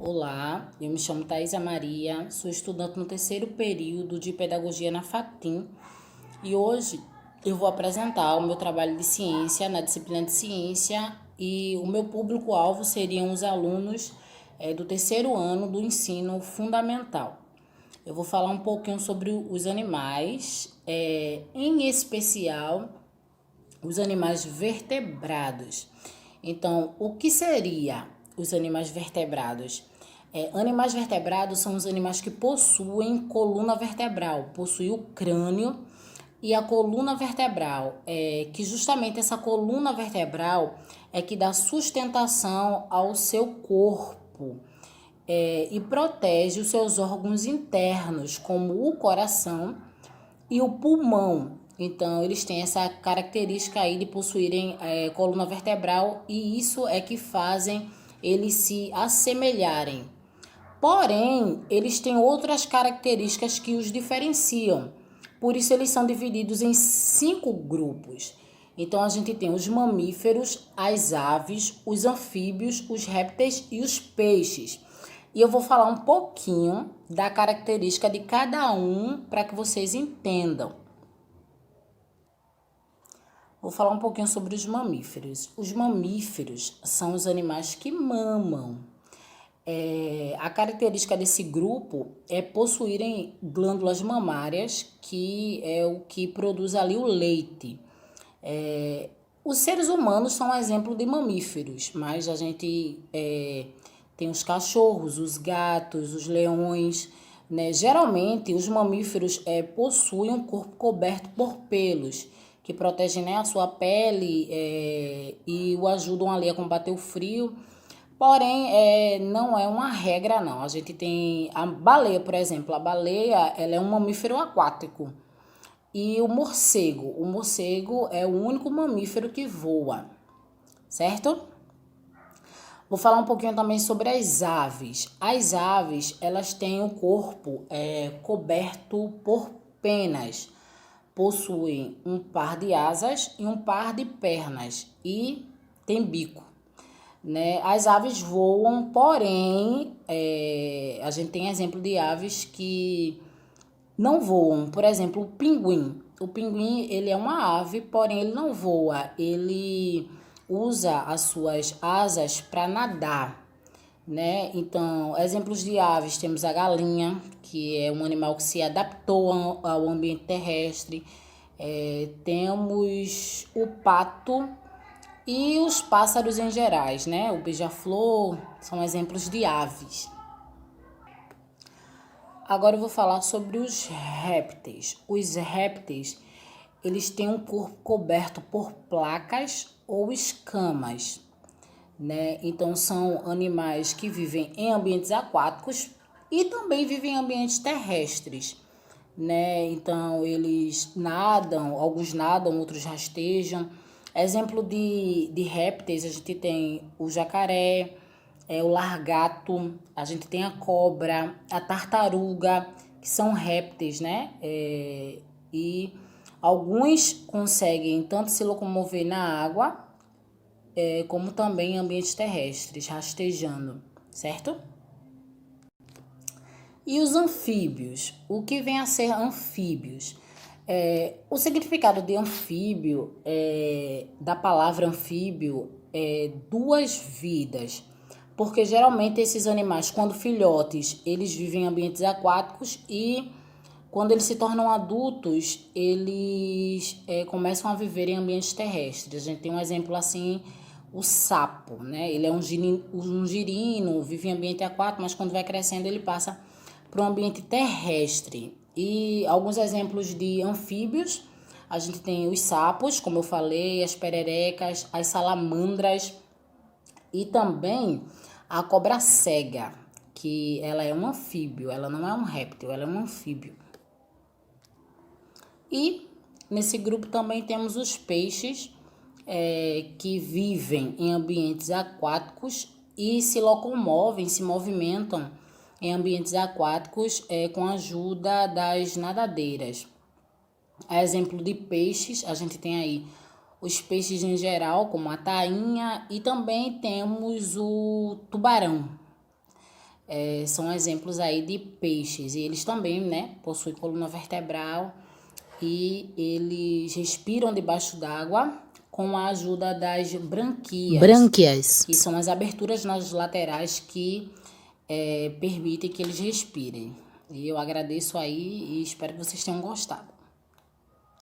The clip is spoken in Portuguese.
Olá, eu me chamo Thaisa Maria, sou estudante no terceiro período de Pedagogia na FATIM e hoje eu vou apresentar o meu trabalho de ciência na disciplina de ciência e o meu público-alvo seriam os alunos do terceiro ano do ensino fundamental. Eu vou falar um pouquinho sobre os animais, em especial os animais vertebrados. Então, o que seria os animais vertebrados? Animais vertebrados são os animais que possuem coluna vertebral, possuem o crânio e a coluna vertebral, que justamente essa coluna vertebral é que dá sustentação ao seu corpo e protege os seus órgãos internos, como o coração e o pulmão. Então, eles têm essa característica aí de possuírem coluna vertebral e isso é que fazem eles se assemelharem. Porém, eles têm outras características que os diferenciam. Por isso, eles são divididos em 5 grupos. Então, a gente tem os mamíferos, as aves, os anfíbios, os répteis e os peixes. E eu vou falar um pouquinho da característica de cada um para que vocês entendam. Vou falar um pouquinho sobre os mamíferos. Os mamíferos são os animais que mamam. A característica desse grupo é possuírem glândulas mamárias, que é o que produz ali o leite. Os seres humanos são um exemplo de mamíferos, mas a gente tem os cachorros, os gatos, os leões, né? Geralmente, os mamíferos possuem um corpo coberto por pelos, que protegem, né, a sua pele e o ajudam ali a combater o frio. Porém, não é uma regra, não. A gente tem a baleia, por exemplo. A baleia, ela é um mamífero aquático. E o morcego é o único mamífero que voa, certo? Vou falar um pouquinho também sobre as aves. As aves, elas têm o corpo coberto por penas. Possuem um par de asas e um par de pernas e tem bico, né? As aves voam, porém, a gente tem exemplo de aves que não voam. Por exemplo, o pinguim. O pinguim, ele é uma ave, porém ele não voa. Ele usa as suas asas para nadar, né? Então, exemplos de aves, temos a galinha, que é um animal que se adaptou ao ambiente terrestre. Temos o pato e os pássaros em gerais, né? O beija-flor são exemplos de aves. Agora eu vou falar sobre os répteis. Os répteis, eles têm um corpo coberto por placas ou escamas, né? Então são animais que vivem em ambientes aquáticos e também vivem em ambientes terrestres, né? Então eles nadam, alguns nadam, outros rastejam. Exemplo de répteis, a gente tem o jacaré, o largato, a gente tem a cobra, a tartaruga, que são répteis, né? E alguns conseguem tanto se locomover na água, como também em ambientes terrestres, rastejando, certo? E os anfíbios? O que vem a ser anfíbios? O significado de anfíbio, da palavra anfíbio, é duas vidas. Porque geralmente esses animais, quando filhotes, eles vivem em ambientes aquáticos e quando eles se tornam adultos, eles começam a viver em ambientes terrestres. A gente tem um exemplo assim, o sapo, né? Ele é um girino, vive em ambiente aquático, mas quando vai crescendo ele passa para o ambiente terrestre. E alguns exemplos de anfíbios, a gente tem os sapos, como eu falei, as pererecas, as salamandras e também a cobra cega, que ela é um anfíbio, ela não é um réptil, ela é um anfíbio. E nesse grupo também temos os peixes, que vivem em ambientes aquáticos e se locomovem, se movimentam em ambientes aquáticos com a ajuda das nadadeiras. A exemplo de peixes, a gente tem aí os peixes em geral, como a tainha, e também temos o tubarão. são exemplos aí de peixes. E eles também, né, possuem coluna vertebral e eles respiram debaixo d'água com a ajuda das brânquias, que são as aberturas nas laterais que permitem que eles respirem. E eu agradeço aí e espero que vocês tenham gostado.